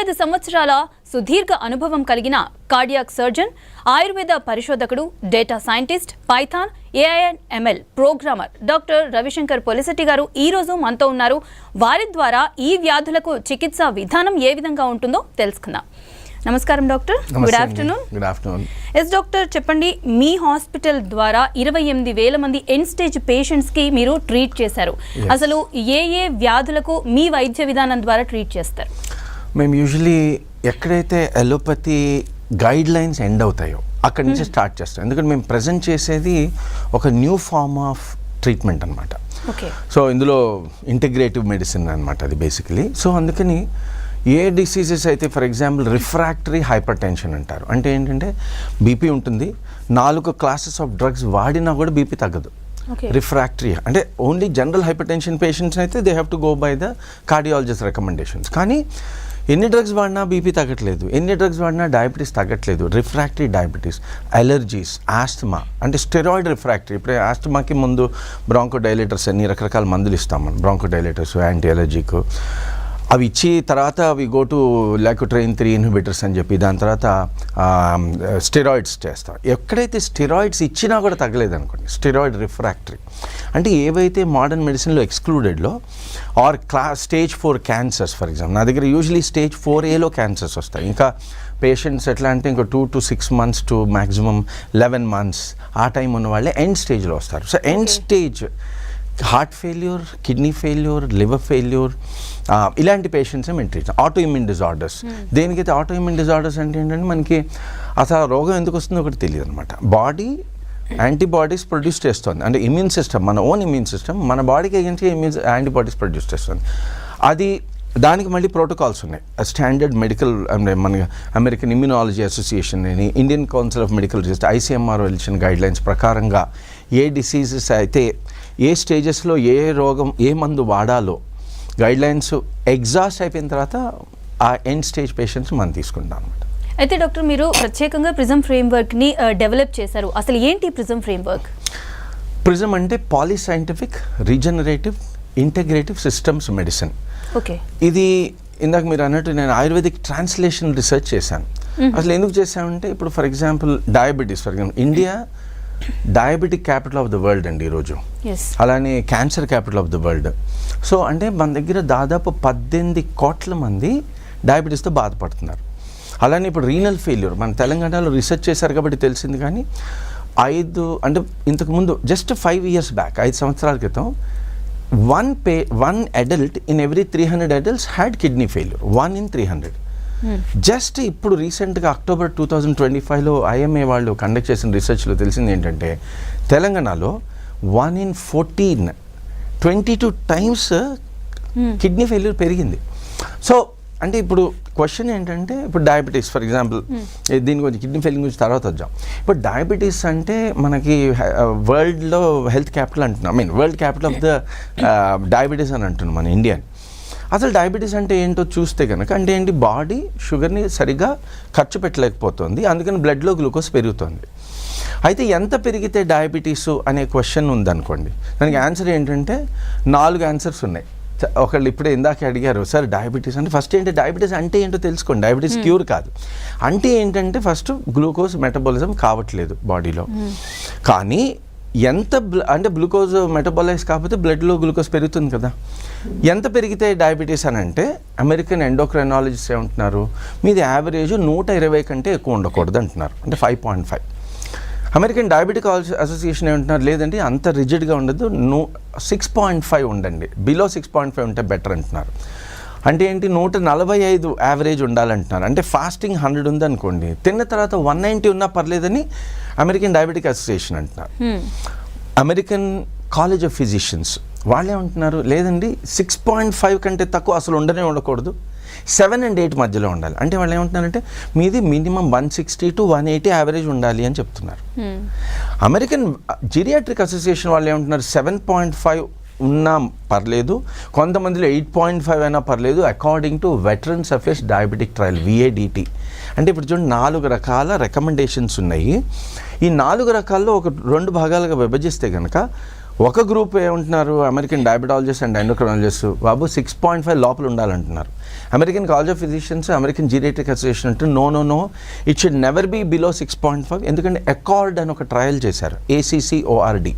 25 సంవత్సరాల సుదీర్ఘ అనుభవం కలిగిన కార్డియాక్ సర్జన్, ఆయుర్వేద పరిశోధకుడు, data scientist, Python AI/ML programmer doctor Ravishankar Polishetty గారు ఈ రోజు మనతో ఉన్నారు. వారి ద్వారా ఈ వ్యాధులకు చికిత్సా విధానం ఏ విధంగా ఉంటుందో తెలుసుకుందాం. నమస్కారం doctor. Good afternoon. Yes doctor, చెప్పండి, మీ హాస్పిటల్ ద్వారా 28,000 మంది ఎండ్ స్టేజ్ పేషెంట్స్ కి మీరు ట్రీట్ చేశారు. అసలు ఏ వ్యాధులకు మీ వైద్య విధానం ద్వారా ట్రీట్ చేస్తారు? మేము యూజువలీ ఎక్కడైతే అలోపతి గైడ్ లైన్స్ ఎండ్ అవుతాయో అక్కడి నుంచి స్టార్ట్ చేస్తాం. ఎందుకంటే మేము ప్రజెంట్ చేసేది ఒక న్యూ ఫార్మ్ ఆఫ్ ట్రీట్మెంట్ అనమాట. సో ఇందులో ఇంటిగ్రేటివ్ మెడిసిన్ అనమాట అది బేసికలీ. సో అందుకని ఏ డిసీజెస్ అయితే, for example refractory hyper tension అంటారు. అంటే ఏంటంటే బీపీ ఉంటుంది, 4 క్లాసెస్ ఆఫ్ డ్రగ్స్ వాడినా కూడా బీపీ తగ్గదు. రిఫ్రాక్టరీ అంటే only general hypertension patients అయితే they have to go by the cardiologist recommendations. కానీ ఎన్ని డ్రగ్స్ వాడినా బీపీ తగ్గట్లేదు, ఎన్ని డ్రగ్స్ వాడినా డయాబెటీస్ తగ్గట్లేదు. రిఫ్రాక్టరీ డయాబెటీస్, అలర్జీస్, ఆస్తమా అంటే స్టెరాయిడ్ రిఫ్రాక్టరీ. ఇప్పుడు ఆస్తమాకి ముందు బ్రాంకోడైలేటర్స్ అన్ని రకరకాల మందులు ఇస్తాం మనం, బ్రాంకోడైలేటర్స్, యాంటీ అలర్జీకు. అవి ఇచ్చి తర్వాత అవి గో టు లాకోట్రైన్ 3 ఇన్హిబిటర్స్ అని చెప్పి దాని తర్వాత స్టెరాయిడ్స్ చేస్తాం. ఎక్కడైతే స్టెరాయిడ్స్ ఇచ్చినా కూడా తగ్గలేదు అనుకోండి, స్టెరాయిడ్ రిఫ్రాక్టరీ అంటే ఏవైతే మోడర్న్ మెడిసిన్లో ఎక్స్క్లూడెడ్లో or stage 4 cancers. For example నా దగ్గర యూజువలీ స్టేజ్ 4Aలో క్యాన్సర్స్ వస్తాయి. ఇంకా పేషెంట్స్ ఎట్లా అంటే ఇంకా 2 to 6 months to maximum 11 months ఆ టైం ఉన్న వాళ్ళే ఎండ్ స్టేజ్లో వస్తారు. So end stage heart failure, kidney failure, liver failure, ఇలాంటి పేషెంట్సే మేము ట్రీట్. ఆటో ఇమ్యూన్ డిజార్డర్స్, దేనికైతే ఆటో ఇమ్యూన్ డిజార్డర్స్ అంటే ఏంటంటే మనకి అసలు రోగం ఎందుకు వస్తుందో ఒకటి తెలియదు అనమాట. బాడీ యాంటీబాడీస్ ప్రొడ్యూస్ చేస్తుంది, అంటే ఇమ్యూన్ సిస్టమ్, మన ఓన్ ఇమ్యూన్ సిస్టమ్ మన బాడీకి అగేన్స్ట్ యాంటీబాడీస్ ప్రొడ్యూస్ చేస్తుంది. అది దానికి మళ్ళీ ప్రోటోకాల్స్ ఉన్నాయి. స్టాండర్డ్ మెడికల్ మన అమెరికన్ ఇమ్యూనాలజీ అసోసియేషన్ అని, Indian council of medical research, ICMR ఇచ్చిన గైడ్ లైన్స్ ప్రకారంగా ఏ డిసీజెస్ అయితే ఏ స్టేజెస్లో ఏ రోగం ఏ మందు వాడాలో గైడ్ లైన్స్ ఎగ్జాస్ట్ అయిపోయిన తర్వాత ఆ ఎండ్ స్టేజ్ పేషెంట్స్ మనం తీసుకుంటాం అనమాట. అయితే డాక్టర్, మీరు ప్రత్యేకంగా ప్రిజం ఫ్రేమ్వర్క్ని డెవలప్ చేశారు. అసలు ఏంటి ప్రిజం ఫ్రేమ్వర్క్? ప్రిజం అంటే పాలీసైంటిఫిక్ రీజనరేటివ్ ఇంటగ్రేటివ్ సిస్టమ్స్ మెడిసిన్. ఓకే, ఇది ఇందాక మీరు అన్నట్టు నేను ఆయుర్వేదిక్ ట్రాన్స్లేషన్ రీసెర్చ్ చేశాను. అసలు ఎందుకు చేశామంటే ఇప్పుడు for example diabetes, for example India diabetic capital of the world అండి ఈరోజు, అలానే cancer capital of the world. So అంటే మన దగ్గర దాదాపు 18 కోట్ల మంది డయాబెటీస్తో బాధపడుతున్నారు. అలానే ఇప్పుడు రీనల్ ఫెయిల్యూర్ మన తెలంగాణలో రీసెర్చ్ చేశారు కాబట్టి తెలిసింది. కానీ అంటే ఇంతకుముందు జస్ట్ 5 years బ్యాక్, 5 సంవత్సరాల క్రితం one adult in every 300 adults had kidney failure, 1 in 300. Just ఇప్పుడు రీసెంట్గా October 2025లో IMA వాళ్ళు కండక్ట్ చేసిన రీసెర్చ్లో తెలిసింది ఏంటంటే తెలంగాణలో 1 in 14, 22 times కిడ్నీ ఫెయిల్యూర్ పెరిగింది. సో అంటే ఇప్పుడు క్వశ్చన్ ఏంటంటే ఇప్పుడు డయాబెటీస్ ఫర్ ఎగ్జాంపుల్, దీని గురించి కిడ్నీ ఫెయిల్యూర్ గురించి తర్వాత వద్దాం. ఇప్పుడు డయాబెటీస్ అంటే మనకి వరల్డ్లో హెల్త్ క్యాపిటల్ అంటున్నాం, world capital of the diabetes అని అంటున్నాం మన ఇండియన్. అసలు డయాబెటీస్ అంటే ఏంటో చూస్తే కనుక అంటే ఏంటి, బాడీ షుగర్ని సరిగా ఖర్చు పెట్టలేకపోతుంది, అందుకని బ్లడ్లో గ్లూకోజ్ పెరుగుతుంది. అయితే ఎంత పెరిగితే డయాబెటీస్ అనే క్వశ్చన్ ఉందనుకోండి, దానికి ఆన్సర్ ఏంటంటే 4 ఆన్సర్స్ ఉన్నాయి. ఒకళ్ళు ఇప్పుడే ఇందాక అడిగారు, సార్ డయాబెటీస్ అంటే ఫస్ట్ ఏంటి, డయాబెటీస్ అంటే ఏంటో తెలుసుకోండి. డయాబెటీస్ క్యూర్ కాదు. అంటే ఏంటంటే ఫస్ట్ గ్లూకోజ్ మెటబాలిజం కావట్లేదు బాడీలో. కానీ ఎంత అంటే గ్లూకోజ్ మెటబాలైజ్ కాకపోతే బ్లడ్లో గ్లూకోజ్ పెరుగుతుంది కదా. ఎంత పెరిగితే డయాబెటీస్ అని అంటే అమెరికన్ ఎండోక్రైనాలజిస్ట్ ఏమంటున్నారు, మీది యావరేజ్ 120 కంటే ఎక్కువ ఉండకూడదు అంటున్నారు, అంటే 5.5. అమెరికన్ డయాబెటిక్ అసోసియేషన్ ఏమంటున్నారు, లేదండి అంత రిజిడ్గా ఉండదు, 6.5 ఉండండి, బిలో 6.5 ఉంటే బెటర్ అంటున్నారు. అంటే ఏంటి, 145 యావరేజ్ ఉండాలంటున్నారు. అంటే ఫాస్టింగ్ 100 ఉందనుకోండి, తిన్న తర్వాత 190 ఉన్నా పర్లేదని అమెరికన్ డయాబెటిక్ అసోసియేషన్ అంటున్నారు. అమెరికన్ కాలేజ్ ఆఫ్ ఫిజిషియన్స్ వాళ్ళే ఉంటున్నారు, లేదండి 6.5 కంటే తక్కువ అసలు ఉండకూడదు, 7 and 8 మధ్యలో ఉండాలి. అంటే వాళ్ళు ఏమంటున్నారంటే మీది మినిమం 160 to 180 యావరేజ్ ఉండాలి అని చెప్తున్నారు. అమెరికన్ జీరియాట్రిక్ అసోసియేషన్ వాళ్ళు ఏమంటున్నారు, 7.5 ఉన్నా పర్లేదు, కొంతమందిలో 8.5 అయినా పర్లేదు, according to veterans affairs diabetic trial VADT. అంటే ఇప్పుడు చూడండి 4 రకాల రికమెండేషన్స్ ఉన్నాయి. ఈ 4 రకాల్లో ఒక 2 భాగాలుగా విభజిస్తే కనుక ఒక గ్రూప్ ఏమంటున్నారు, అమెరికన్ డయాబెటాలజిస్ట్ అండ్ ఎండోక్రైనాలజిస్ట్, బాబు 6.5 లోపల ఉండాలంటున్నారు. American college of physicians, American geriatric association అంటే no it should never be below 6.5. ఎందుకంటే అకార్డ్ అని ఒక ట్రయల్ చేశారు, ACCORD.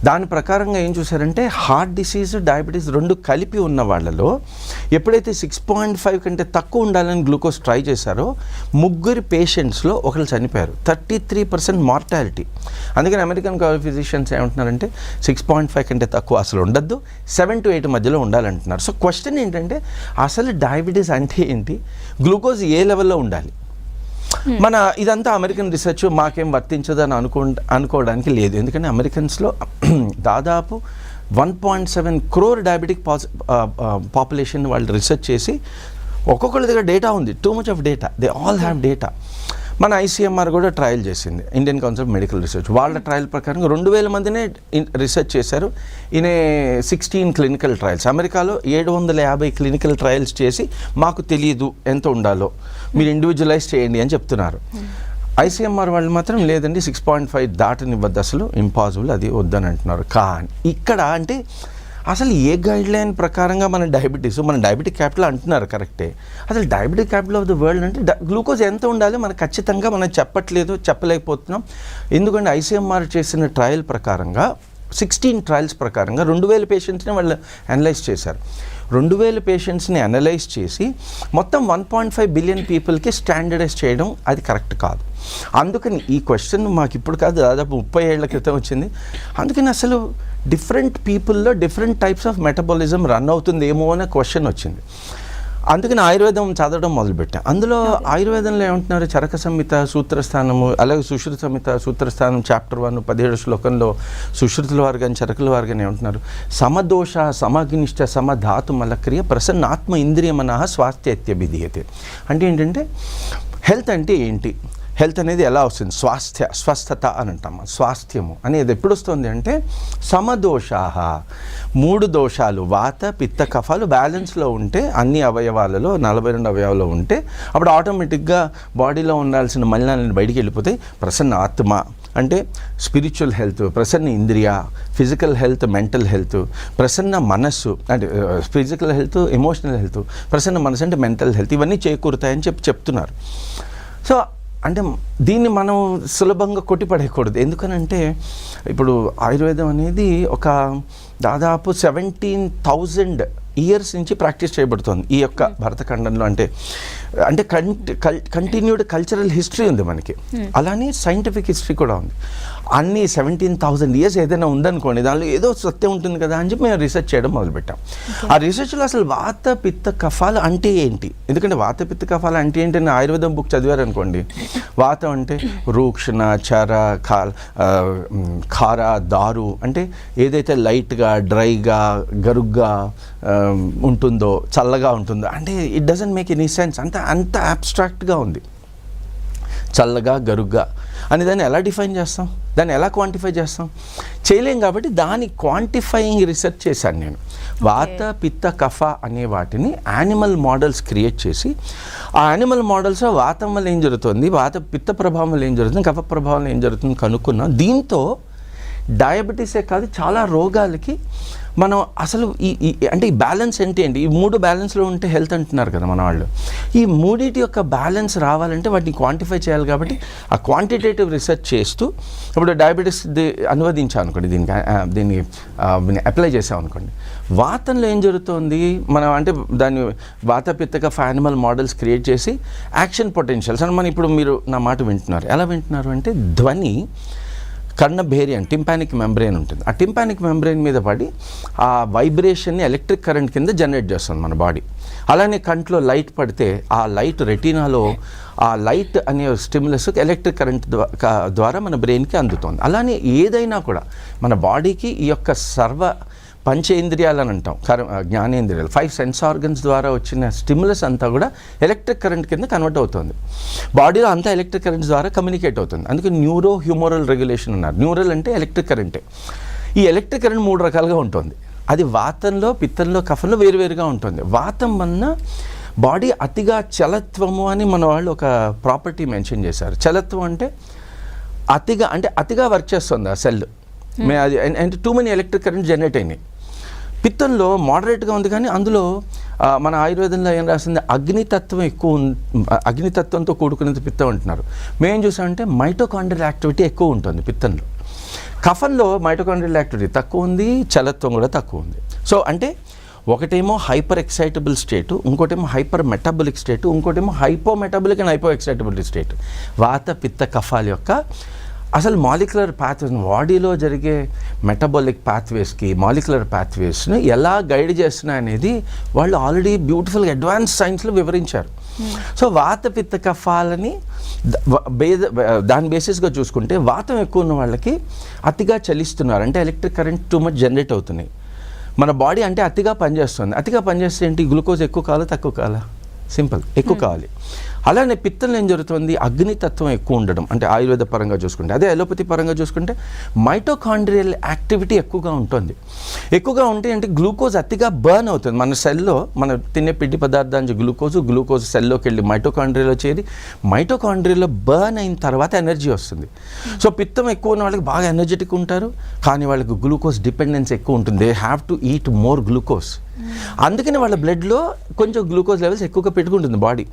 దాని ప్రకారంగా ఏం చూసారంటే హార్ట్ డిసీజ్, డయాబెటీస్ రెండు కలిపి ఉన్న వాళ్ళలో ఎప్పుడైతే 6.5 కంటే తక్కువ ఉండాలని గ్లూకోజ్ ట్రై చేశారో 3 పేషెంట్స్లో ఒకరు చనిపోయారు. 33% మార్టాలిటీ. అందుకని అమెరికన్ కాలేజ్ ఫిజిషియన్స్ ఏమంటున్నారంటే 6.5 కంటే తక్కువ అసలు ఉండద్దు, 7 to 8 మధ్యలో ఉండాలంటున్నారు. సో క్వశ్చన్ ఏంటంటే అసలు డయాబెటీస్ అంటే ఏంటి, గ్లూకోజ్ ఏ లెవెల్లో ఉండాలి? మన ఇదంతా అమెరికన్ రీసెర్చ్, మాకేం వర్తించదు అని అనుకోవడానికి లేదు. ఎందుకంటే అమెరికన్స్లో దాదాపు 1.7 crore డయాబెటిక్ పాపులేషన్ వాళ్ళు రీసెర్చ్ చేసి ఒక్కొక్కరి దగ్గర డేటా ఉంది, too much of data, they all have data. మన ICMR కూడా ట్రయల్ చేసింది, Indian council of medical research. వాళ్ళ ట్రయల్ ప్రకారం 2000 మందినే రీసెర్చ్ చేశారు ఇన్ 16 క్లినికల్ ట్రయల్స్. అమెరికాలో 750 క్లినికల్ ట్రయల్స్ చేసి మాకు తెలియదు ఎంత ఉండాలో, మీరు ఇండివిజువలైజ్ చేయండి అని చెప్తున్నారు. ICMR వాళ్ళు మాత్రం లేదండి 6.5 దాటనివ్వద్దు, అసలు ఇంపాసిబుల్, అది వద్దని అంటున్నారు. కానీ ఇక్కడ అంటే అసలు ఏ గైడ్ లైన్ ప్రకారంగా మన డయాబెటిక్ క్యాపిటల్ అంటున్నారు కరెక్టే. అసలు diabetic capital of the world అంటే గ్లూకోజ్ ఎంత ఉండాలి మనకు ఖచ్చితంగా మనం చెప్పలేకపోతున్నాం. ఎందుకంటే ICMR చేసిన ట్రయల్ ప్రకారంగా 16 ట్రయల్స్ ప్రకారంగా 2000 పేషెంట్స్ని వాళ్ళు అనలైజ్ చేశారు. 2000 పేషెంట్స్ని అనలైజ్ చేసి మొత్తం 1.5 బిలియన్ పీపుల్కి స్టాండర్డైజ్ చేయడం అది కరెక్ట్ కాదు. అందుకని ఈ క్వశ్చన్ మాకు ఇప్పుడు కాదు, దాదాపు 30 ఏళ్ల క్రితం వచ్చింది. అందుకని అసలు డిఫరెంట్ పీపుల్లో different types of metabolism run అవుతుందేమో అనే క్వశ్చన్ వచ్చింది. అందుకని ఆయుర్వేదం చదవడం మొదలుపెట్టాం. అందులో ఆయుర్వేదంలో ఏమంటున్నారు, చరక సంహిత సూత్రస్థానము, అలాగే సుశ్రుత సంహిత సూత్రస్థానం చాప్టర్ 1 17 శ్లోకంలో సుశ్రుతుల వారు కానీ చరకుల వారు కానీ ఏమంటున్నారు, సమదోష సమగ్నిష్ట సమధాతు మలక్రియ ప్రసన్నాత్మ ఇంద్రియమనః స్వాస్థ్యత్యభిధీయతే. అంటే ఏంటంటే హెల్త్ అంటే ఏంటి, హెల్త్ అనేది ఎలా వస్తుంది, స్వస్థత అని అంటాం. స్వాస్థ్యము అనేది ఎప్పుడు వస్తుంది అంటే సమదోషాహ, 3 దోషాలు వాత పిత్త కఫాలు బ్యాలెన్స్లో ఉంటే అన్ని అవయవాలలో 42 అవయవాలు ఉంటే అప్పుడు ఆటోమేటిక్గా బాడీలో ఉండాల్సిన మలినాలను బయటికి వెళ్ళిపోతాయి. ప్రసన్న ఆత్మ అంటే స్పిరిచువల్ హెల్త్, ప్రసన్న ఇంద్రియ physical health, mental health, Prasanna మనస్సు అంటే physical health, emotional health, Prasanna మనసు అంటే మెంటల్ హెల్త్, ఇవన్నీ చేకూరుతాయని చెప్తున్నారు. సో అంటే దీన్ని మనం సులభంగా కొట్టిపడేయకూడదు. ఎందుకనంటే ఇప్పుడు ఆయుర్వేదం అనేది ఒక దాదాపు 17,000 ఇయర్స్ నుంచి ప్రాక్టీస్ చేయబడుతుంది ఈ యొక్క భరతఖండంలో. అంటే కంటిన్యూడ్ కల్చరల్ హిస్టరీ ఉంది మనకి, అలానే సైంటిఫిక్ హిస్టరీ కూడా ఉంది. అన్ని 17,000 ఇయర్స్ ఏదైనా ఉందనుకోండి, దానిలో ఏదో సత్యం ఉంటుంది కదా అని చెప్పి మేము రీసెర్చ్ చేయడం మొదలుపెట్టాం. ఆ రీసెర్చ్లో అసలు వాత పిత్త కఫాలు అంటే ఏంటి, ఎందుకంటే వాత పిత్త కఫాలు అంటే ఏంటి అని ఆయుర్వేదం బుక్ చదివారనుకోండి, వాతం అంటే రూక్షణ, చర, ఖార, దారు అంటే ఏదైతే లైట్గా డ్రైగా గరుగ్గా ఉంటుందో, చల్లగా ఉంటుందో, అంటే it doesn't make any sense. అంత అబ్స్ట్రాక్ట్గా ఉంది. చల్లగా గరుగ్గా అని దాన్ని ఎలా డిఫైన్ చేస్తాం, దాన్ని ఎలా క్వాంటిఫై చేస్తాం, చేయలేం. కాబట్టి దాని క్వాంటిఫైయింగ్ రీసెర్చ్ చేశాను నేను. వాత పిత్త కఫ అనే వాటిని యానిమల్ మోడల్స్ క్రియేట్ చేసి ఆ యానిమల్ మోడల్స్లో వాతం వల్ల ఏం జరుగుతుంది, వాత పిత్త ప్రభావం వల్ల ఏం జరుగుతుంది, కఫ ప్రభావం ఏం జరుగుతుంది కనుక్కున్నాం. దీంతో డయాబెటీసే కాదు చాలా రోగాలకి మనం అసలు అంటే ఈ బ్యాలెన్స్ ఏంటి, ఈ 3 బ్యాలెన్స్లో ఉంటే హెల్త్ అంటున్నారు కదా మన వాళ్ళు. ఈ మూడింటి యొక్క బ్యాలెన్స్ రావాలంటే వాటిని క్వాంటిఫై చేయాలి. కాబట్టి ఆ క్వాంటిటేటివ్ రీసెర్చ్ చేస్తూ ఇప్పుడు డయాబెటీస్ అనువదించాం అనుకోండి, దీన్ని అప్లై చేసాం అనుకోండి, వాతంలో ఏం జరుగుతుంది మనం అంటే దాన్ని వాత పిత్తక యానిమల్ మోడల్స్ క్రియేట్ చేసి యాక్షన్ పొటెన్షియల్స్ అని మనం ఇప్పుడు మీరు నా మాట వింటున్నారు. ఎలా వింటున్నారు అంటే ధ్వని కర్ణభేరియన్ టింపానిక్ మెంబ్రెయిన్ ఉంటుంది. ఆ టింపానిక్ మెంబ్రెయిన్ మీద పడి ఆ వైబ్రేషన్ని ఎలక్ట్రిక్ కరెంట్ కింద జనరేట్ చేస్తుంది మన బాడీ. అలానే కంట్లో లైట్ పడితే ఆ లైట్ రెటీనాలో ఆ లైట్ అనే స్టిమ్యులస్ ఎలక్ట్రిక్ కరెంట్ ద్వారా మన బ్రెయిన్కి అందుతుంది. అలానే ఏదైనా కూడా మన బాడీకి ఈ యొక్క సర్వ పంచేంద్రియాలు అని అంటాం, జ్ఞానేంద్రియాలు 5 సెన్స్ ఆర్గన్స్ ద్వారా వచ్చిన స్టిమ్యులస్ అంతా కూడా ఎలక్ట్రిక్ కరెంట్ కింద కన్వర్ట్ అవుతుంది. బాడీలో అంతా ఎలక్ట్రిక్ కరెంట్ ద్వారా కమ్యూనికేట్ అవుతుంది. అందుకే న్యూరో హ్యూమరల్ రెగ్యులేషన్ అన్నారు. న్యూరల్ అంటే ఎలక్ట్రిక్ కరెంటే. ఈ ఎలక్ట్రిక్ కరెంట్ 3 రకాలుగా ఉంటుంది. అది వాతంలో, పిత్తంలో, కఫంలో వేరువేరుగా ఉంటుంది. వాతం వలన బాడీ అతిగా చలత్వము అని మన వాళ్ళు ఒక ప్రాపర్టీ మెన్షన్ చేశారు. చలత్వం అంటే అతిగా వర్క్ చేస్తుంది ఆ సెల్. అది అంటే too many electric current generate అయినాయి. పిత్తంలో మోడరేట్గా ఉంది, కానీ అందులో మన ఆయుర్వేదంలో ఏం రాసింది, అగ్నితత్వం ఎక్కువ అగ్నితత్వంతో కూడుకునేది పిత్తం అంటున్నారు. మేము చూసామంటే మైటోకాండ్రియల్ యాక్టివిటీ ఎక్కువ ఉంటుంది పిత్తంలో. కఫంలో మైటోకాండ్రియల్ యాక్టివిటీ తక్కువ ఉంది, చలత్వం కూడా తక్కువ ఉంది. సో అంటే ఒకటేమో హైపర్ ఎక్సైటబుల్ స్టేటు, ఇంకోటేమో హైపర్ మెటబులిక్ స్టేటు, ఇంకోటేమో hypo metabolic and hypo excitability state. వాత పిత్త కఫాల యొక్క అసలు మాలిక్యులర్ పాత్వేస్, బాడీలో జరిగే మెటబాలిక్ పాత్వేస్కి మాలిక్యులర్ పాత్వేస్ని ఎలా గైడ్ చేస్తున్నాయి అనేది వాళ్ళు ఆల్రెడీ బ్యూటిఫుల్గా అడ్వాన్స్ సైన్స్లో వివరించారు. సో వాత పిత్త కఫాలని దాని బేసిస్గా చూసుకుంటే వాతం ఎక్కువ ఉన్న వాళ్ళకి అతిగా చలిస్తున్నారు, అంటే electric current too much generate అవుతున్నాయి. మన బాడీ అంటే అతిగా పనిచేస్తుంది. అతిగా పనిచేస్తే ఏంటి, గ్లూకోజ్ ఎక్కువ కావాలా తక్కువ కావాలా? సింపుల్, ఎక్కువ కావాలి. అలానే పిత్తంలో ఏం జరుగుతుంది, అగ్నితత్వం ఎక్కువ ఉండడం, అంటే ఆయుర్వేద పరంగా చూసుకుంటే. అదే అలోపతి పరంగా చూసుకుంటే మైటోకాండ్రియల్ యాక్టివిటీ ఎక్కువగా ఉంటుంది. ఎక్కువగా ఉంటే అంటే గ్లూకోజ్ అతిగా బర్న్ అవుతుంది మన సెల్లో. మన తినే పిండి పదార్థానికి గ్లూకోజ్ సెల్లోకి వెళ్ళి మైటోకాండ్రియాలో చేరి మైటోకాండ్రియాలో బర్న్ అయిన తర్వాత ఎనర్జీ వస్తుంది. సో పిత్తం ఎక్కువ ఉన్న వాళ్ళకి బాగా ఎనర్జెటిక్ ఉంటారు, కానీ వాళ్ళకి గ్లూకోజ్ డిపెండెన్స్ ఎక్కువ ఉంటుంది. They have to eat more glucose. అందుకని వాళ్ళ బ్లడ్లో కొంచెం గ్లూకోజ్ లెవెల్స్ ఎక్కువగా పెట్టుకుంటుంది బాడీ.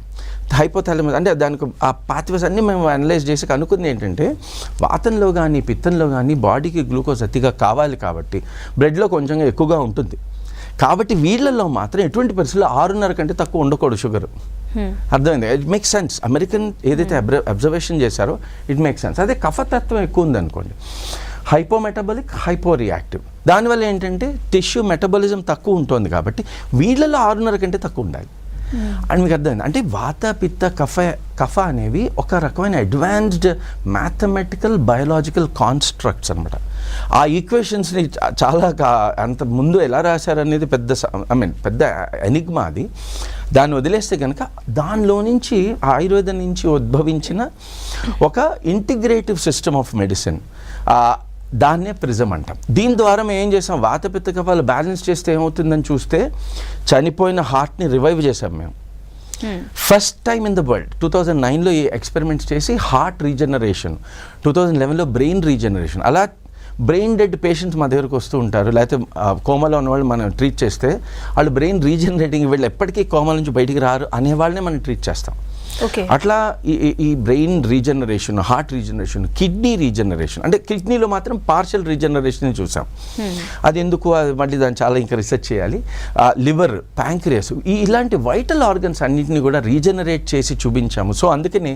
హైపోథాలమస్ అంటే దానికి ఆ పాత్వేస్ అన్నీ మేము అనలైజ్ చేసి కనుక్కుంది ఏంటంటే, వాతంలో కానీ పిత్తంలో కానీ బాడీకి గ్లూకోజ్ అతిగా కావాలి కాబట్టి బ్లడ్లో కొంచెం ఎక్కువగా ఉంటుంది. కాబట్టి వీళ్ళల్లో మాత్రం ఎటువంటి పరిస్థితుల్లో 6.5 కంటే తక్కువ ఉండకూడదు షుగర్. అర్థమైంది? It makes sense. అమెరికన్ ఏదైతే అబ్జర్వేషన్ చేశారో ఇట్ మేక్స్ సెన్స్. అదే కఫతత్వం ఎక్కువ ఉందనుకోండి, హైపోమెటబాలిక్, హైపో రియాక్టివ్. దానివల్ల ఏంటంటే టిష్యూ మెటబాలిజం తక్కువ ఉంటుంది, కాబట్టి వీళ్ళలో 6.5 కంటే తక్కువ ఉండాలి. అండ్ మీకు అర్థమైంది అంటే వాత పిత్త కఫ అనేవి ఒక రకమైన అడ్వాన్స్డ్ మ్యాథమెటికల్ బయోలాజికల్ కాన్స్ట్రక్ట్స్ అనమాట. ఆ ఈక్వేషన్స్ని చాలా అంత ముందు ఎలా రాశారనేది పెద్ద ఎనిగ్మా అది. దాన్ని వదిలేస్తే కనుక దానిలో నుంచి ఆయుర్వేదం నుంచి ఉద్భవించిన ఒక ఇంటిగ్రేటివ్ సిస్టమ్ ఆఫ్ మెడిసిన్, దాన్నే ప్రిజం అంటాం. దీని ద్వారా మేము ఏం చేసాం, వాతపిత్త కఫాలు బ్యాలెన్స్ చేస్తే ఏమవుతుందని చూస్తే చనిపోయిన హార్ట్ని రివైవ్ చేసాం మేము. First time in the world 2009లో ఈ ఎక్స్పెరిమెంట్స్ చేసి హార్ట్ రీజనరేషన్, 2011లో బ్రెయిన్ రీజనరేషన్. అలా బ్రెయిన్ డెడ్ పేషెంట్స్ మా దగ్గరకు వస్తూ ఉంటారు, లేకపోతే కోమాలో ఉన్నవాళ్ళు మనం ట్రీట్ చేస్తే వాళ్ళు బ్రెయిన్ రీజనరేటింగ్, వీళ్ళు ఎప్పటికీ కోమా నుంచి బయటికి రారు అనే వాళ్ళనే మనం ట్రీట్ చేస్తాం. అట్లా ఈ brain regeneration, heart regeneration, kidney regeneration, అంటే కిడ్నీలో మాత్రం పార్షల్ రీజనరేషన్ చూసాం. అది ఎందుకు, మళ్ళీ దాన్ని చాలా ఇంకా రీసెర్చ్ చేయాలి. లివర్, ప్యాంక్రియాస్, ఇలాంటి వైటల్ ఆర్గన్స్ అన్నింటినీ కూడా రీజనరేట్ చేసి చూపించాము. సో అందుకని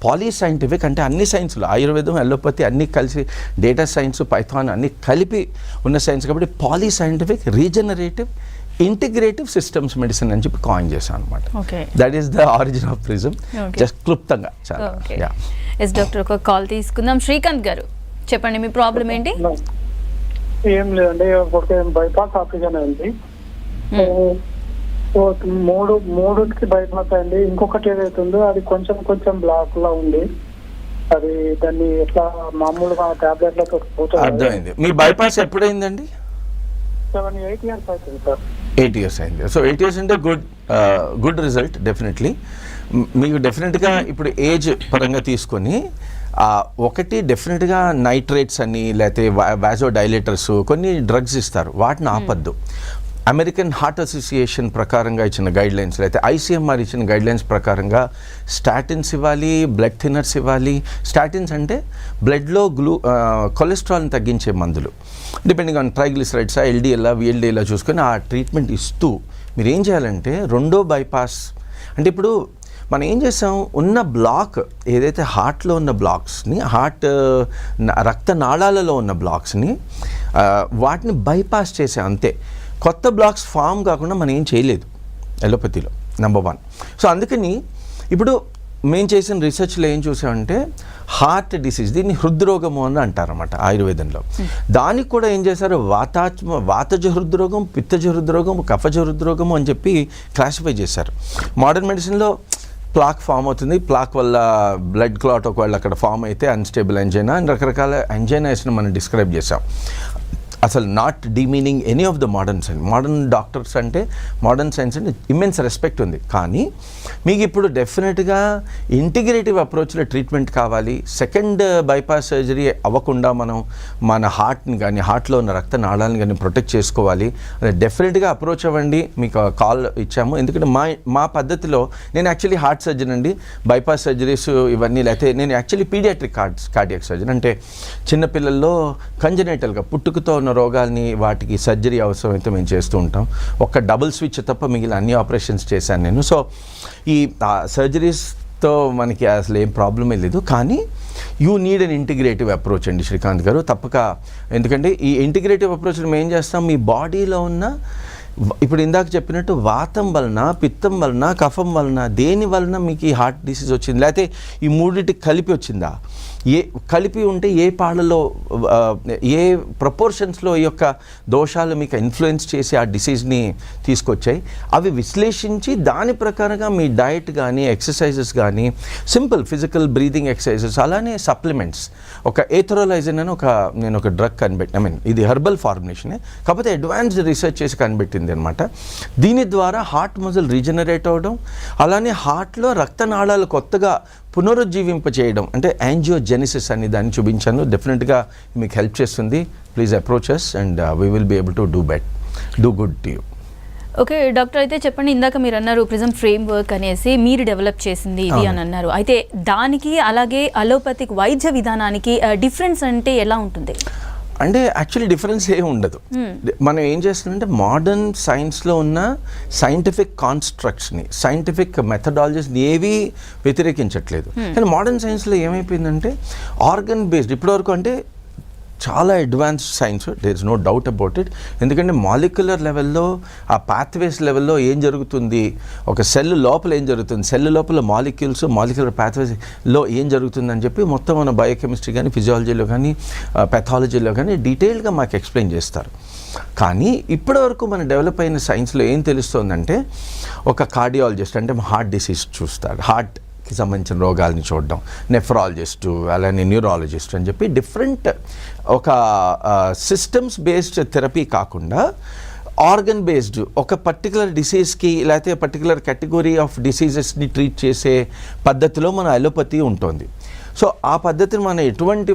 పాలీసైంటిఫిక్ అంటే అన్ని సైన్స్లు, ఆయుర్వేదం, అలోపతి అన్నీ కలిసి, డేటా సైన్స్, పైథాన్ అన్నీ కలిపి ఉన్న సైన్స్ కాబట్టి పాలీసైంటిఫిక్, రీజనరేటివ్, ఇంటిగ్రేటివ్ సిస్టమ్స్ మెడిసిన్ అని చెప్పి కాయిన్ చేశాను అనమాట. That is the origin of prism. Just క్లుప్తంగా చాలా. ఎస్ డాక్టర్, ఒక కాల్ తీసుకుందాం. శ్రీకాంత్ గారు చెప్పండి, మీ ప్రాబ్లం ఏంటి? ఏం లేదండి, బైపాస్ ఆపరేషన్ అయింది. మూడుకి బైపాస్ అయింది. ఇంకొకటి ఏదైతుందో అది కొంచెం బ్లాక్ లా ఉంది. అది దాన్ని ఎట్లా మామూలుగా టాబ్లెట్లతో అర్థమైంది. మీ బైపాస్ ఎప్పుడైందండి? 8 years అవుతుంది సార్. 8 years అయింది. సో 8 years అంటే గుడ్ రిజల్ట్ డెఫినెట్లీ. మీకు డెఫినెట్గా ఇప్పుడు ఏజ్ పరంగా తీసుకొని ఒకటి డెఫినెట్గా నైట్రేట్స్ అని, లేకపోతే వాజో డైలేటర్స్, కొన్ని డ్రగ్స్ ఇస్తారు, వాటిని ఆపద్దు. అమెరికన్ హార్ట్ అసోసియేషన్ ప్రకారంగా ఇచ్చిన గైడ్లైన్స్, లేకపోతే ఐసీఎంఆర్ ఇచ్చిన గైడ్లైన్స్ ప్రకారంగా స్టాటిన్స్ ఇవ్వాలి, బ్లడ్ థిన్నర్స్ ఇవ్వాలి. స్టాటిన్స్ అంటే బ్లడ్లో కొలెస్ట్రాల్ని తగ్గించే మందులు, depending on triglycerides, LDL, VLDL చూసుకొని ఆ ట్రీట్మెంట్ ఇస్తూ మీరు ఏం చేయాలంటే రెండో బైపాస్ అంటే ఇప్పుడు మనం ఏం చేసాం, ఉన్న బ్లాక్ ఏదైతే హార్ట్లో ఉన్న బ్లాక్స్ని, రక్త నాళాలలో ఉన్న బ్లాక్స్ని వాటిని బైపాస్ చేసాం అంతే. కొత్త బ్లాక్స్ ఫామ్ కాకుండా మనం ఏం చేయలేదు ఎలోపతిలో, నెంబర్ 1. సో అందుకని ఇప్పుడు మేము చేసిన రీసెర్చ్లో ఏం చూసామంటే హార్ట్ డిసీజ్, దీన్ని హృద్రోగము అని అంటారన్నమాట ఆయుర్వేదంలో. దానికి కూడా ఏం చేశారు, వాతజ హృద్రోగం, పిత్తజ హృద్రోగం, కఫజ హృద్రోగము అని చెప్పి క్లాసిఫై చేశారు. మోడర్న్ మెడిసిన్లో ప్లాక్ ఫామ్ అవుతుంది, ప్లాక్ వల్ల బ్లడ్ క్లాట్ ఒకవేళ అక్కడ ఫామ్ అయితే అన్స్టేబుల్ ఎంజైనా అని రకరకాల ఎంజైనాస్ని మనం డిస్క్రైబ్ చేసాం. అసలు not demeaning any of the modern science. Modern doctors అంటే మోడర్న్ సైన్స్ అంటే ఇమ్మెన్స్ రెస్పెక్ట్ ఉంది. కానీ మీకు ఇప్పుడు డెఫినెట్గా ఇంటిగ్రేటివ్ అప్రోచ్లో ట్రీట్మెంట్ కావాలి. సెకండ్ బైపాస్ సర్జరీ అవ్వకుండా మనం మన హార్ట్ని కానీ హార్ట్లో ఉన్న రక్త నాళాలను కానీ ప్రొటెక్ట్ చేసుకోవాలి. డెఫినెట్గా అప్రోచ్ అవ్వండి. మీకు కాల్ ఇచ్చాము. ఎందుకంటే మా పద్ధతిలో నేను యాక్చువల్లీ హార్ట్ సర్జన్ అండి. బైపాస్ సర్జరీస్ ఇవన్నీ లేకపోతే నేను యాక్చువల్లీ పీడియాట్రిక్ కార్డియాక్ సర్జన్. అంటే చిన్నపిల్లల్లో కంజనైటల్గా పుట్టుకతో ఉన్న రోగాల్ని వాటికి సర్జరీ అవసరం అయితే మేము చేస్తూ ఉంటాం. ఒక్క డబుల్ స్విచ్ తప్ప మిగిలిన అన్ని ఆపరేషన్స్ చేశాను నేను. సో ఈ సర్జరీస్తో మనకి అసలు ఏం ప్రాబ్లమే లేదు. కానీ you need an integrative approach అండి శ్రీకాంత్ గారు, తప్పక. ఎందుకంటే ఈ ఇంటిగ్రేటివ్ అప్రోచ్ మేము ఏం చేస్తాం, మీ బాడీలో ఉన్న ఇప్పుడు ఇందాక చెప్పినట్టు వాతం వలన, పిత్తం వలన, కఫం వలన, దేని వలన మీకు ఈ హార్ట్ డిసీజ్ వచ్చింది, లేకపోతే ఈ మూడింటికి కలిపి వచ్చిందా, కలిపి ఉంటే ఏ పాళ్ళలో ఏ ప్రపోర్షన్స్లో ఈ యొక్క దోషాలు మీకు ఇన్ఫ్లుయెన్స్ చేసి ఆ డిసీజ్ని తీసుకొచ్చాయి, అవి విశ్లేషించి దాని ప్రకారంగా మీ డయట్ కానీ ఎక్సర్సైజెస్ కానీ సింపుల్ ఫిజికల్ బ్రీదింగ్ ఎక్సర్సైజెస్ అలానే సప్లిమెంట్స్. ఒక ఏథరోలైజిన్ అని నేను ఒక డ్రగ్ ఇది హెర్బల్ ఫార్ములేషనే, కాకపోతే అడ్వాన్స్డ్ రీసెర్చ్ చేసి కనిపెట్టింది అనమాట. దీని ద్వారా హార్ట్ మజిల్ రీజనరేట్ అవ్వడం, అలానే హార్ట్లో రక్తనాళాలు కొత్తగా పునరుజ్జీవింప చేయడం, అంటే యాంజియోజెనిసిస్ అని దాన్ని చూపించాను. డెఫినెట్గా మీకు హెల్ప్ చేస్తుంది. Please approach us and we will be able to do good to you. Okay doctor, అయితే చెప్పండి, ఇందాక మీరు అన్నారు ప్రిజం ఫ్రేమ్ వర్క్ అనేసి మీరు డెవలప్ చేసింది ఇది అని అన్నారు. అయితే దానికి అలాగే అలోపతిక్ వైద్య విధానానికి డిఫరెన్స్ అంటే ఎలా ఉంటుంది? అంటే యాక్చువల్లీ డిఫరెన్స్ ఏమి ఉండదు. మనం ఏం చేస్తుందంటే మోడర్న్ సైన్స్లో ఉన్న సైంటిఫిక్ కాన్స్ట్రక్ట్స్ని, సైంటిఫిక్ మెథడాలజీస్ని ఏవి వ్యతిరేకించట్లేదు. కానీ మోడర్న్ సైన్స్లో ఏమైపోయిందంటే ఆర్గన్ బేస్డ్ ఇప్పటివరకు అంటే చాలా advanced science, there is no doubt about it. ఎందుకంటే మాలిక్యులర్ లెవెల్లో ఆ పాత్వేస్ లెవెల్లో ఏం జరుగుతుంది, ఒక సెల్ లోపల ఏం జరుగుతుంది, సెల్ లోపల మాలిక్యులర్ పాత్వేస్లో ఏం జరుగుతుంది అని చెప్పి మొత్తం మన బయోకెమిస్ట్రీ కానీ ఫిజియాలజీలో కానీ పెథాలజీలో కానీ డీటెయిల్గా మాకు ఎక్స్ప్లెయిన్ చేస్తారు. కానీ ఇప్పటివరకు మన డెవలప్ అయిన సైన్స్లో ఏం తెలుస్తుందంటే ఒక కార్డియాలజిస్ట్ అంటే హార్ట్ డిసీజ్ చూస్తారు, హార్ట్కి సంబంధించిన రోగాల్ని చూడడం, నెఫ్రాలజిస్టు అలానే న్యూరాలజిస్ట్ అని చెప్పి డిఫరెంట్ ఒక సిస్టమ్స్ బేస్డ్ థెరపీ కాకుండా ఆర్గన్ బేస్డ్ ఒక పర్టికులర్ డిసీజ్కి లేకపోతే పర్టికులర్ కేటగిరీ ఆఫ్ డిసీజెస్ని ట్రీట్ చేసే పద్ధతిలో మన అలోపతి ఉంటుంది. సో ఆ పద్ధతిని మనం ఎటువంటి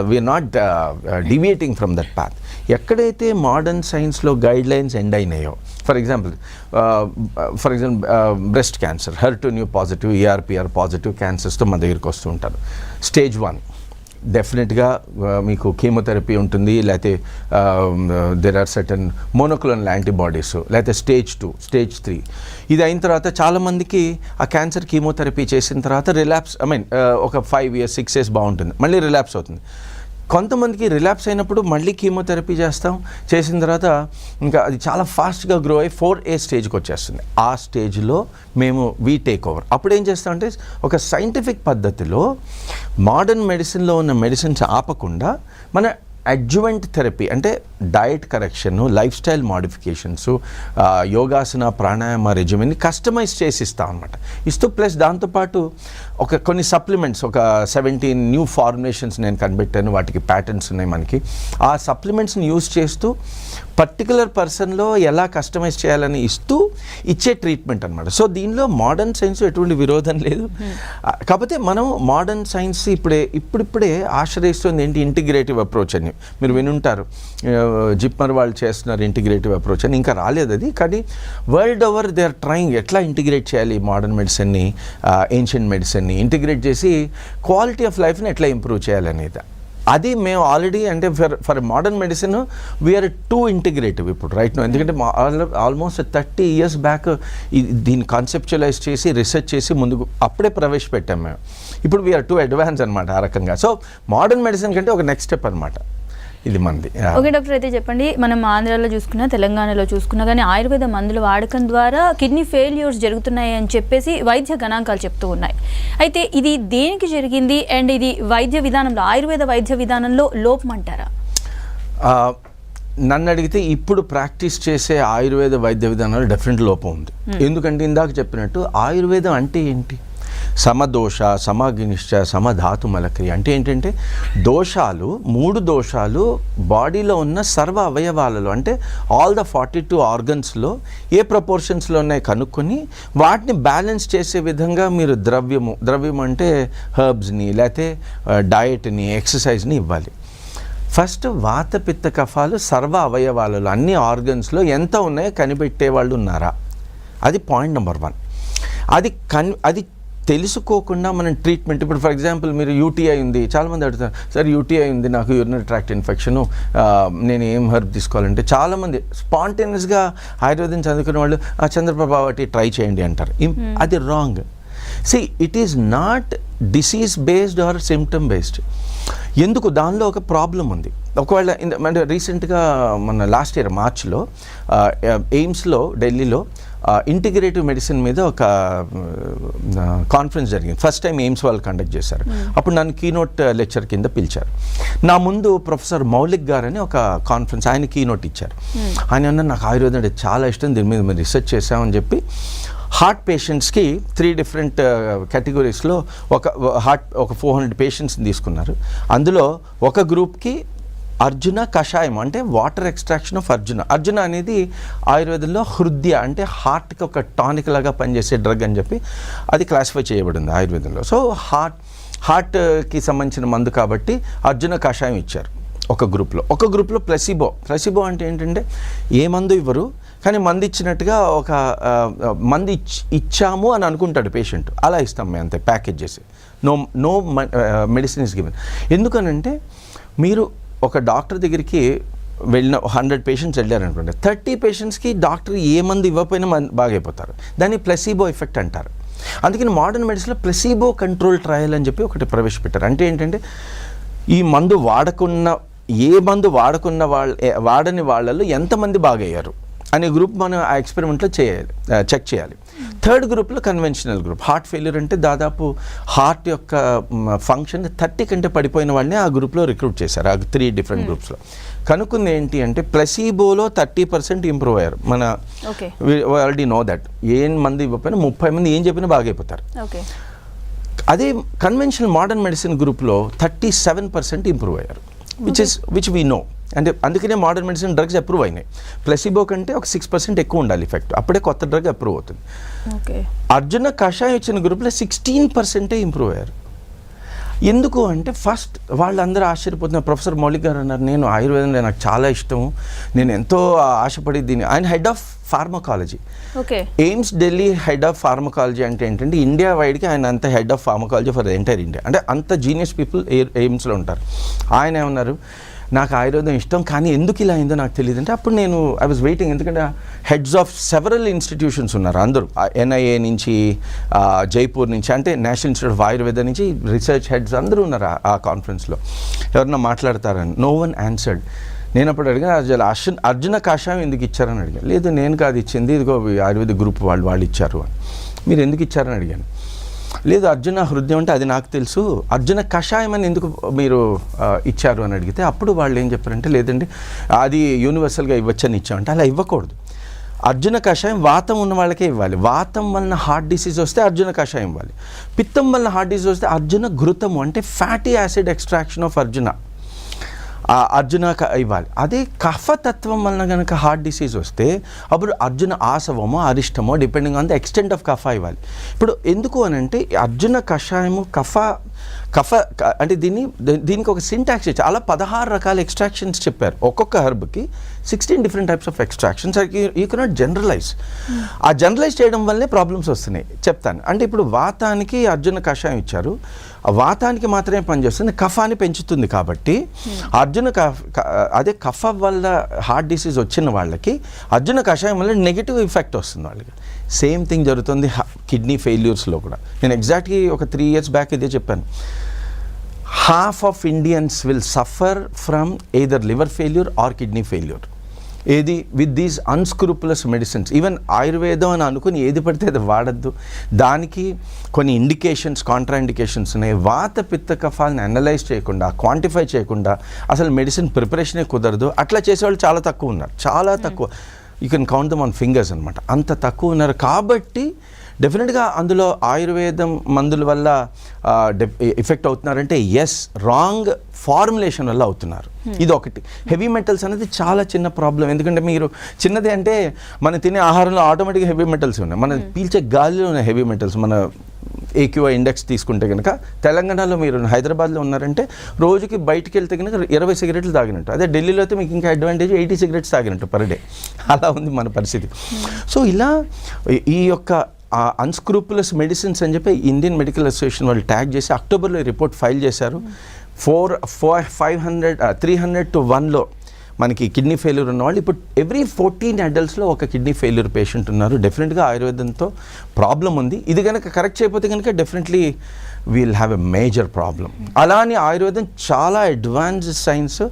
we're not deviating from that path. ఎక్కడైతే మోడర్న్ సైన్స్లో గైడ్ లైన్స్ ఎండ్ అయినాయో, for example breast cancer, HER2 positive, ERPR positive క్యాన్సర్స్తో మన దగ్గరికి వస్తూ ఉంటారు. స్టేజ్ 1 డెఫినెట్గా మీకు కీమోథెరపీ ఉంటుంది, లేకపోతే there are certain monoclonal antibodies, లేకపోతే స్టేజ్ 2, స్టేజ్ 3. ఇది అయిన తర్వాత చాలామందికి ఆ క్యాన్సర్ కీమోథెరపీ చేసిన తర్వాత రిలాప్స్ ఒక 5 years 6 years బాగుంటుంది, మళ్ళీ రిలాప్స్ అవుతుంది. కొంతమందికి రిలాప్స్ అయినప్పుడు మళ్ళీ కీమోథెరపీ చేసిన తర్వాత ఇంకా అది చాలా ఫాస్ట్గా గ్రో అయ్యి 4A స్టేజ్కి వచ్చేస్తుంది. ఆ స్టేజ్లో మేము టేక్ ఓవర్. అప్పుడు ఏం చేస్తామంటే ఒక సైంటిఫిక్ పద్ధతిలో మోడర్న్ మెడిసిన్లో ఉన్న మెడిసిన్స్ ఆపకుండా మన అడ్జువెంట్ థెరపీ అంటే diet correction, lifestyle modifications, యోగాసన, ప్రాణాయామ రెజిమెన్ని కస్టమైజ్ చేసి ఇస్తాం అనమాట. ఇస్తూ ప్లస్ దాంతోపాటు కొన్ని సప్లిమెంట్స్, ఒక 17 న్యూ ఫార్ములేషన్స్ నేను కనిపెట్టాను, వాటికి ప్యాటర్న్స్ ఉన్నాయి మనకి. ఆ సప్లిమెంట్స్ని యూజ్ చేస్తూ పర్టికులర్ పర్సన్లో ఎలా కస్టమైజ్ చేయాలని ఇచ్చే ట్రీట్మెంట్ అనమాట. సో దీనిలో మోడర్న్ సైన్స్ ఎటువంటి విరోధం లేదు. కాకపోతే మనం మోడర్న్ సైన్స్ ఇప్పుడిప్పుడే ఆశ్రయిస్తుంది ఏంటి, ఇంటిగ్రేటివ్ అప్రోచ్ అని. మీరు వినుంటారు, జిప్మర్ వాళ్ళు చేస్తున్నారు ఇంటిగ్రేటివ్ అప్రోచ్ అని. ఇంకా రాలేదు అది, కానీ world over they are trying ఎట్లా ఇంటిగ్రేట్ చేయాలి మోడర్న్ మెడిసిన్ని, ఏన్షియంట్ మెడిసిన్ని ఇంటిగ్రేట్ చేసి క్వాలిటీ ఆఫ్ లైఫ్ని ఎట్లా ఇంప్రూవ్ చేయాలనేది. అది మేము ఆల్రెడీ అంటే for modern medicine we are too integrative ఇప్పుడు రైట్ నో. ఎందుకంటే ఆల్మోస్ట్ 30 years బ్యాక్ దీన్ని కాన్సెప్చువలైజ్ చేసి రీసెర్చ్ చేసి ముందుకు అప్పుడే ప్రవేశపెట్టాం మేము. ఇప్పుడు వీఆర్ టూ అడ్వాన్స్ అనమాట ఆ రకంగా. సో మోడర్న్ మెడిసిన్ కంటే ఒక నెక్స్ట్ స్టెప్ అనమాట ఇది మంది. ఓకే డాక్టర్, అయితే చెప్పండి, మనం ఆంధ్రాలో చూసుకున్నా తెలంగాణలో చూసుకున్నా కానీ ఆయుర్వేద మందుల వాడకం ద్వారా కిడ్నీ ఫెయిల్యూర్స్ జరుగుతున్నాయి అని చెప్పేసి వైద్య గణాంకాలు చెప్తూ ఉన్నాయి. అయితే ఇది దేనికి జరిగింది అండ్ ఇది వైద్య విధానంలో, ఆయుర్వేద వైద్య విధానంలో లోపం అంటారా? నన్ను అడిగితే ఇప్పుడు ప్రాక్టీస్ చేసే ఆయుర్వేద వైద్య విధానాలు డెఫినెట్ లోపం ఉంది. ఎందుకంటే ఇందాక చెప్పినట్టు ఆయుర్వేదం అంటే ఏంటి, సమదోష, సమగ్నిష్ట, సమధాతు మలక్రియ. అంటే ఏంటంటే దోషాలు, 3 దోషాలు బాడీలో ఉన్న సర్వ అవయవాలలో, అంటే ఆల్ ద 42 ఆర్గన్స్లో ఏ ప్రపోర్షన్స్లో ఉన్నాయి కనుక్కొని వాటిని బ్యాలెన్స్ చేసే విధంగా మీరు ద్రవ్యం అంటే హర్బ్స్ని లేకపోతే డయట్ని, ఎక్సర్సైజ్ని ఇవ్వాలి. ఫస్ట్ వాత పిత్త కఫాలు సర్వ అవయవాలలో అన్ని ఆర్గన్స్లో ఎంత ఉన్నాయో కనిపెట్టే వాళ్ళు ఉన్నారా, అది పాయింట్ నెంబర్ 1. అది తెలుసుకోకుండా మనం ట్రీట్మెంట్, ఇప్పుడు ఫర్ ఎగ్జాంపుల్ మీరు యూటీఐ ఉంది, చాలామంది అడుగుతారు సార్ యూటీఐ ఉంది నాకు, యూరినరీ ట్రాక్ట్ ఇన్ఫెక్షను, నేను ఏం హెర్బ్ తీసుకోవాలంటే చాలామంది స్పాంటేనియస్గా ఆయుర్వేదం చదువుకునే వాళ్ళు చంద్రప్రభావతి ట్రై చేయండి అంటారు. అది wrong. It is not disease based or symptom based. ఎందుకు, దానిలో ఒక ప్రాబ్లం ఉంది. ఒకవేళ అంటే రీసెంట్గా మన లాస్ట్ ఇయర్ మార్చ్లో ఎయిమ్స్లో ఢిల్లీలో ఇంటిగ్రేటివ్ మెడిసిన్ మీద ఒక కాన్ఫరెన్స్ జరిగింది. ఫస్ట్ టైం ఎయిమ్స్ వాళ్ళు కండక్ట్ చేశారు. అప్పుడు నన్ను కీనోట్ లెక్చర్ కింద పిలిచారు. నా ముందు ప్రొఫెసర్ మౌలిక్ గారు అని ఒక కాన్ఫరెన్స్, ఆయన కీనోట్ ఇచ్చారు. ఆయన అన్నారు నాకు ఆయుర్వేదం అంటే చాలా ఇష్టం, దీని మీద మేము రీసెర్చ్ చేసామని చెప్పి హార్ట్ పేషెంట్స్కి 3 డిఫరెంట్ కేటగిరీస్లో ఒక 400 పేషెంట్స్ని తీసుకున్నారు. అందులో ఒక గ్రూప్కి అర్జున కషాయం అంటే వాటర్ ఎక్స్ట్రాక్షన్ ఆఫ్ అర్జున అనేది ఆయుర్వేదంలో హృదయ అంటే హార్ట్కి ఒక టానిక్ లాగా పనిచేసే డ్రగ్ అని చెప్పి అది క్లాసిఫై చేయబడింది ఆయుర్వేదంలో. సో హార్ట్కి సంబంధించిన మందు కాబట్టి అర్జున కషాయం ఇచ్చారు ఒక గ్రూప్లో. ప్లెసిబో అంటే ఏంటంటే ఏ మందు ఇవ్వరు, కానీ మందు ఇచ్చినట్టుగా ఒక మందు ఇచ్చాము అని అనుకుంటాడు పేషెంట్, అలా ఇస్తాం మేము అంతే ప్యాకేజ్ చేసి. No medicine is given. ఎందుకనంటే మీరు ఒక డాక్టర్ దగ్గరికి వెళ్ళిన 100 పేషెంట్స్ వెళ్ళారనుకోండి, 30 పేషెంట్స్కి డాక్టర్ ఏ మందు ఇవ్వకపోయినా బాగైపోతారు. దాన్ని ప్లెసిబో ఎఫెక్ట్ అంటారు. అందుకని మోడర్న్ మెడిసిన్లో ప్లెసిబో కంట్రోల్ ట్రయల్ అని చెప్పి ఒకటి ప్రవేశపెట్టారు. అంటే ఏంటంటే ఈ మందు వాడని వాళ్ళలో ఎంతమంది బాగయ్యారు అనే గ్రూప్ మనం ఆ ఎక్స్పెరిమెంట్లో చెక్ చేయాలి. థర్డ్ గ్రూప్లో కన్వెన్షనల్ గ్రూప్, హార్ట్ ఫెయిల్యూర్ అంటే దాదాపు హార్ట్ యొక్క ఫంక్షన్ 30 కంటే పడిపోయిన వాళ్ళని ఆ గ్రూప్లో రిక్రూట్ చేశారు. ఆ 3 డిఫరెంట్ గ్రూప్స్లో కనుక్కుంది ఏంటి అంటే ప్లెసిబోలో 30% ఇంప్రూవ్ అయ్యారు. మన ఆల్రెడీ నో దట్ ఏం మంది ఇవ్వకపోయినా 30 మంది ఏం చెప్పినా బాగైపోతారు. అదే కన్వెన్షనల్ మోడర్న్ మెడిసిన్ గ్రూప్లో 37% ఇంప్రూవ్ అయ్యారు, విచ్ వీ నో. అంటే అందుకనే మోడర్న్ మెడిసిన్ డ్రగ్స్ అప్రూవ్ అయినాయి. ప్లెసిబో కంటే ఒక 6% ఎక్కువ ఉండాలి ఎఫెక్ట్, అప్పుడే కొత్త డ్రగ్ అప్రూవ్ అవుతుంది. అర్జున కషాయం ఇచ్చిన గ్రూప్లో 16% ఇంప్రూవ్ అయ్యారు. ఎందుకు అంటే ఫస్ట్ వాళ్ళందరూ ఆశ్చర్యపోతున్నారు. ప్రొఫెసర్ మౌలిక్ గారు అన్నారు నేను ఆయుర్వేదం నాకు చాలా ఇష్టం, నేను ఎంతో ఆశపడి దీన్ని. ఆయన head of pharmacology, AIIMS Delhi head of pharmacology. అంటే ఏంటంటే ఇండియా వైడ్కి ఆయన అంత head of pharmacology for entire India. అంటే అంత జీనియస్ పీపుల్ ఎయిమ్స్లో ఉంటారు. ఆయన ఏమన్నారు, నాకు ఆయుర్వేదం ఇష్టం కానీ ఎందుకు ఇలా అయిందో నాకు తెలియదు అంటే అప్పుడు నేను ఐ వాజ్ వెయిటింగ్. ఎందుకంటే హెడ్స్ ఆఫ్ సెవరల్ ఇన్స్టిట్యూషన్స్ ఉన్నారు అందరూ, NIA నుంచి జైపూర్ నుంచి, అంటే నేషనల్ ఇన్స్టిట్యూట్ ఆఫ్ ఆయుర్వేద నుంచి రీసెర్చ్ హెడ్స్ అందరూ ఉన్నారు ఆ కాన్ఫరెన్స్లో. ఎవరన్నా మాట్లాడతారని నో వన్ ఆన్సర్డ్. నేను అప్పుడు అడిగాను అర్జున కషాయం ఎందుకు ఇచ్చారని అడిగాను. లేదు నేను కాదు ఇచ్చింది, ఇదిగో ఆయుర్వేద గ్రూప్ వాళ్ళు ఇచ్చారు అని. మీరు ఎందుకు ఇచ్చారని అడిగాను. లేదు అర్జున హృదయం అంటే అది నాకు తెలుసు, అర్జున కషాయం అని ఎందుకు మీరు ఇచ్చారు అని అడిగితే అప్పుడు వాళ్ళు ఏం చెప్పారంటే లేదండి అది యూనివర్సల్గా ఇవ్వచ్చని ఇచ్చామంటే అలా ఇవ్వకూడదు. అర్జున కషాయం వాతం ఉన్న వాళ్ళకే ఇవ్వాలి. వాతం వలన హార్ట్ డిసీజ్ వస్తే అర్జున కషాయం ఇవ్వాలి. పిత్తం వలన హార్ట్ డిసీజ్ వస్తే అర్జున ఘృతము అంటే ఫ్యాటీ యాసిడ్ ఎక్స్ట్రాక్షన్ ఆఫ్ అర్జున ఇవ్వాలి. అదే కఫతత్వం వలన కనుక హార్ట్ డిసీజ్ వస్తే అప్పుడు అర్జున ఆసవమో అరిష్టమో depending on the extent of కఫ ఇవ్వాలి. ఇప్పుడు ఎందుకు అని అంటే అర్జున కషాయము కఫ అంటే దీనికి ఒక సింటాక్స్ ఇచ్చి అలా 16 రకాల ఎక్స్ట్రాక్షన్స్ చెప్పారు. ఒక్కొక్క హెర్బ్కి 16 different types of extractions. You cannot generalise. ఆ జనరలైజ్ చేయడం వల్లే ప్రాబ్లమ్స్ వస్తున్నాయి. చెప్తాను. అంటే ఇప్పుడు వాతానికి అర్జున కషాయం ఇచ్చారు, వాతానికి మాత్రమే పనిచేస్తుంది, కఫాన్ని పెంచుతుంది. కాబట్టి అర్జున అదే కఫ వల్ల హార్ట్ డిసీజ్ వచ్చిన వాళ్ళకి అర్జున కషాయం వల్ల నెగిటివ్ ఎఫెక్ట్ వస్తుంది వాళ్ళకి. సేమ్ థింగ్ జరుగుతుంది కిడ్నీ ఫెయిల్యూర్స్లో కూడా. నేను ఎగ్జాక్ట్లీ ఒక 3 years బ్యాక్ ఇదే చెప్పాను. half of Indians will suffer from either liver failure or kidney failure. ఏది with these unscrupulous medicines. Even ఆయుర్వేదం అని అనుకుని ఏది పడితే అది వాడద్దు. దానికి కొన్ని ఇండికేషన్స్, కాంట్రా ఇండికేషన్స్ ఉన్నాయి. వాత పిత్త కఫాలను అనలైజ్ చేయకుండా, క్వాంటిఫై చేయకుండా అసలు మెడిసిన్ ప్రిపరేషనే కుదరదు. అట్లా చేసేవాళ్ళు చాలా తక్కువ ఉన్నారు, చాలా తక్కువ. You can count them on fingers అనమాట. అంత తక్కువ ఉన్నారు. కాబట్టి డెఫినెట్గా అందులో ఆయుర్వేదం మందుల వల్ల ఎఫెక్ట్ అవుతున్నారంటే ఎస్, రాంగ్ ఫార్ములేషన్ వల్ల అవుతున్నారు. ఇది ఒకటి. హెవీ మెటల్స్ అనేది చాలా చిన్న ప్రాబ్లం. ఎందుకంటే మీరు చిన్నది అంటే మనం తినే ఆహారంలో ఆటోమేటిక్గా హెవీ మెటల్స్ ఉన్నాయి, మనం పీల్చే గాలిలో ఉన్న హెవీ మెటల్స్. మన AQI ఇండెక్స్ తీసుకుంటే కనుక తెలంగాణలో మీరు హైదరాబాద్లో ఉన్నారంటే రోజుకి బయటికి వెళ్తే కనుక 20 సిగరెట్లు తాగినట్టు. అదే ఢిల్లీలో అయితే మీకు ఇంకా అడ్వాంటేజ్ 80 సిగరెట్స్ తాగినట్టు పర్ డే. అలా ఉంది మన పరిస్థితి. సో ఇలా ఈ యొక్క అన్స్క్రూపులస్ మెడిసిన్స్ అని చెప్పి ఇండియన్ మెడికల్ అసోసియేషన్ వాళ్ళు ట్యాగ్ చేసి అక్టోబర్లో రిపోర్ట్ ఫైల్ చేశారు. 300 to 1లో మనకి కిడ్నీ ఫెయిల్యూర్ ఉన్నవాళ్ళు ఇప్పుడు ఎవ్రీ 14 అడల్ట్స్లో ఒక కిడ్నీ ఫెయిల్యూర్ పేషెంట్ ఉన్నారు. డెఫినెట్గా ఆయుర్వేదంతో ప్రాబ్లం ఉంది. ఇది కనుక కరెక్ట్ చేయకపోతే కనుక definitely we'll have a major problem. అలానే ఆయుర్వేదం చాలా అడ్వాన్స్డ్ సైన్స్.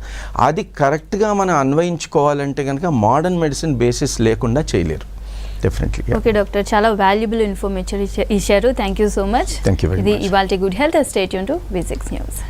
అది కరెక్ట్గా మనం అన్వయించుకోవాలంటే కనుక మోడర్న్ మెడిసిన్ బేసిస్ లేకుండా చేయలేరు. డెఫినెట్లీ. ఓకే డాక్టర్, చాలా వాల్యుబుల్ ఇన్ఫర్మేషన్ ఇచ్చారు. Thank you so much. Thank you very much. ఇది ఇవాల్టి good health. Stay tune to V6 news.